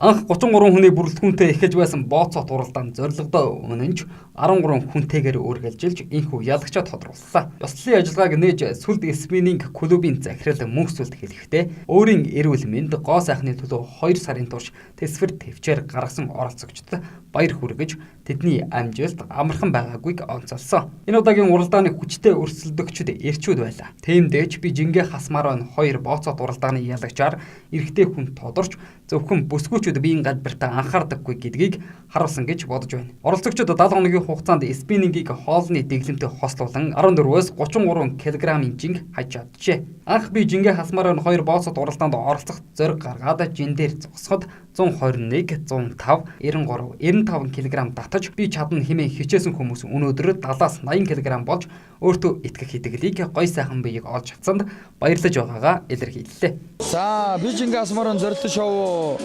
Анх 33 хүний бүрэлдэхүүнтэй эхэлж байсан бооцоо туралдаанд зорилгодоо үнэнч 13 хүнтэйгээр үргэлжилж инхүү ялагчаа тодруулсан. Ёслолын ажиллагааг нээж сүлд спиннинг клубын захирал мөнхсүлд хэлэхдээ өөрийн эрүүл мэнд гоо сайхны төлөө 2 сарын турш тэсвэр төвчээр гаргасан оролцогчдод баяр хүргэж тэдний амжилт амархан байгаагүйг онцолсон. Энэ удаагийн уралдааны хүчтэй өрсөлдөгчд эрчүүд байлаа. Тиймдээч би жингээ хасмаар 2 бооцоо туралдааны ялагчаар эрэгтэй хүн тодорч зөвхөн бүсгүүчүүд биеийн галбиртаа анхаардаггүй гэдгийг харуулсан гэж бодож байна. Оролцогчид 70 хоногийн хугацаанд спиннингийг хоолны дэглэмтэй хослуулан 14-өөс 33 кг-ийн жинг хаж чаджээ. Анх би жингээ хасмаар 2 бооцоо туралдаанд оролцох зориг гаргаад жин дээр зогсоход 121, 105, 93, 95 кг татаж би чадна хэмээн хичээсэн хүмүүс өнөөдөр 70-аас 80 кг болж өөртөө итгэх итгэлийг гой сайхан биеийг олж чадсанд баярлаж байгаагаа илэрхийллээ. За би жингээ хасмаар зорилт шоу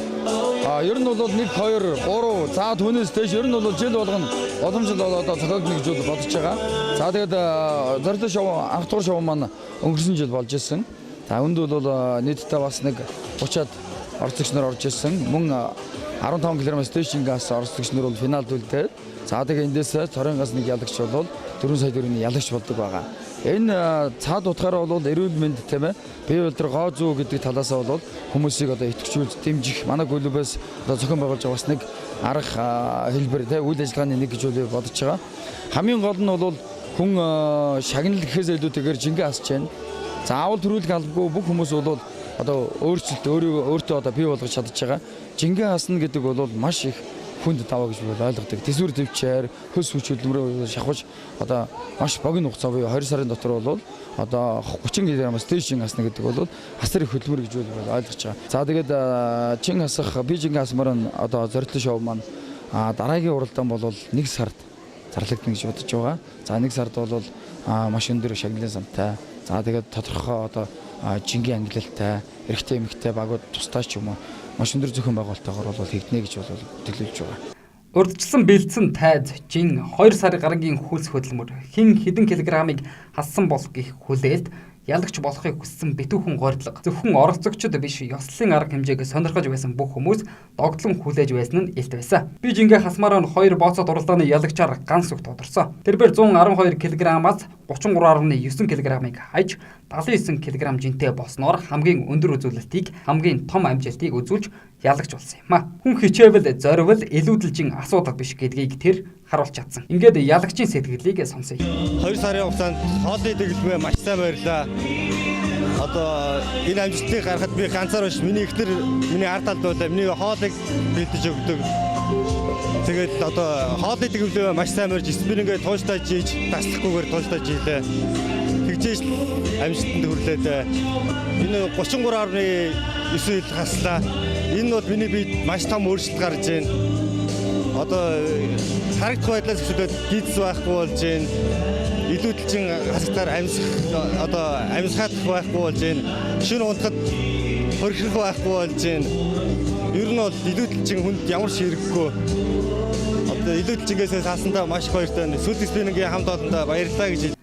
ер нь бол 1 2 3 за түүнээс дээш ер нь бол жил болгоно боломжтой одоо зохиогдно гэж бодож байгаа. За тэгээд зорилт шоу анх тугаар шоу маань өнгөрсөн жил болж ирсэн. За үүнд бол нийтдээ бас нэг 30-аад оролцогч нар орж ирсэн. Мөн 15 км-аас дээш жингээс оролцогч нар бол финалд үлдээд. За тэгээд эндээс цорынгаас нэг ялагч бол 4 сая төгрөгийн ялагч болдог байгаа. Энэ цаад утгаараа бол эрүүл мэнд тийм ээ. Бие болтер гоо зүү гэдэг талаас нь бол хүмүүсийг одоо итгэжүүлж дэмжих манай клубээс одоо зохион байгуулж байгаа бас нэг арга хэлбэр тийм үйл ажиллагааны нэг гэж бодож байгаа. Хамгийн гол нь бол хүн шагнал гэхээс илүүтэйгээр жингээ хасж байна. Заавал төрүүлэх албагүй бүх хүмүүс бол одоо өөрчлөлт өөртөө одоо бий болгож чадж байгаа. Жингээ хасна гэдэг бол маш их хүнд даваа гэж ойлгодог. Тэсвэр төвчээр хөлс хүч хөдөлмөрөөр шахаж одоо маш богино хугацаа буюу 20 сарын дотор бол одоо 30 кг-аас дээш жин хасна гэдэг бол асар их хөдөлмөр гэж ойлгож байгаа. За тэгээд жин хасах би жингээ хасмаар одоо зорилттой шоу маань дараагийн уралдаан бол 1 сард зарлагдана гэж бодож байгаа. За 1 сард бол маш өндөр шагналын сантай. За тэгээд тодорхой одоо жингийн ангилалтай, эрэгтэй эмэгтэй багууд тусдаа ч юм уу маш өндөр зохион байгуулалтаагаар бол хийгднэ гэж бол төлөвлөж байгаа. Урдчилсан бэлдсэн тайз, жин, 2 сарын гарагийн хөлс хөдөлмөр, хэн хэдэн килограммыг хассан бол гэх хүлээлт ялагч болохыг хүссэн битүүхэн горьдлого. Зөвхөн оролцогчдод биш, ёслолын арга хэмжээг сонирхож байсан бүх хүмүүс догтлон хүлээж байсан нь илт байсан. Би жингээ хасмаар 2 бооцоо туралдааны ялагчаар ганц үг тодорсон. Тэрээр 112 кг-аас 33.9 кг-ыг хаяж 79 кг жинтэй болсноор хамгийн өндөр үзүүлэлтийг, хамгийн том амжилтыг үзүүлж ялагч болсон юм а. Хүн хичээвэл, зориул, илүүдэлжин асуудал биш гэдгийг тэр харуулж чадсан. Ингээд ялагчийн сэтгэлийг сонсъё. 2 сарын хугацаанд хоолны дэглэмээ маш сайн баярлаа. Одоо энэ амжилтыг гаргахад би ганцаар биш, миний ихтер миний ард талд байлаа. Миний хоолыг бэлдэж өгдөг. Тэгээд одоо хоолны дэглэмээ маш сайн барьж, спиннингээ тууштай жийж, таслахгүйгээр тууштай жийлээ. Тэгжээж амжилтанд хүрлээд энэ 33.9 хил хаслаа. Энэ бол миний биед маш том өөрчлөлт гарч байна. Одоо харагдах байдлаас эхлээд гидс байхгүй болж байна. Илүүдэлчин хасагтаар амьсгах байхгүй болж байна. Шөнө унтахад хорхих байхгүй болж байна. Ер нь бол илүүдэлчин хүнд ямар ч хэрэггүй. Одоо илүүдэлчингээс хаасандаа маш баяртай байна. Сүлд спиннингийн хамт олондоо баярлалаа гэж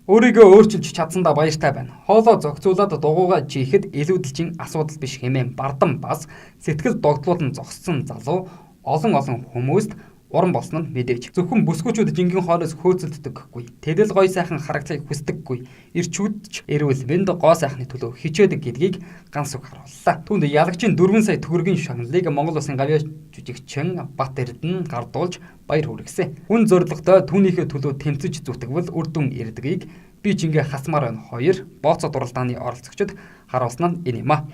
өөрийгөө өөрчилж чадсандаа баяртай байна. Хоолоо зохицуулаад дугуйгаа жийхэд илүүдэлжин асуудал биш хэмээн бардам бас сэтгэл догдлуулан зогссон залуу олон хүмүүст уран болсон нь мэдээж. Зөвхөн бүсгүүчүүд жингийн хоолоос хөөцөлддөггүй. Тэдэл гой сайхан харагдахыг хүсдэггүй. Ирчүүд ч эрүүл мэнд гоо сайхны төлөө хичээдэг гэдгийг ганц үг харууллаа. Түүнд ялагчийн 4 сая төгрөгийн шагналыг Монгол Улсын гавьяа жүжигчин Бат Эрдэнэ гардуулж баяр хүргэсэн. Хүн зоригтой түүнийхээ төлөө тэмцэж зүтгэвэл үр дүн ирдгийг би жингээ хасмаар 2 бооцоо туралдааны оролцогчид харуулсан нь энэ юм а.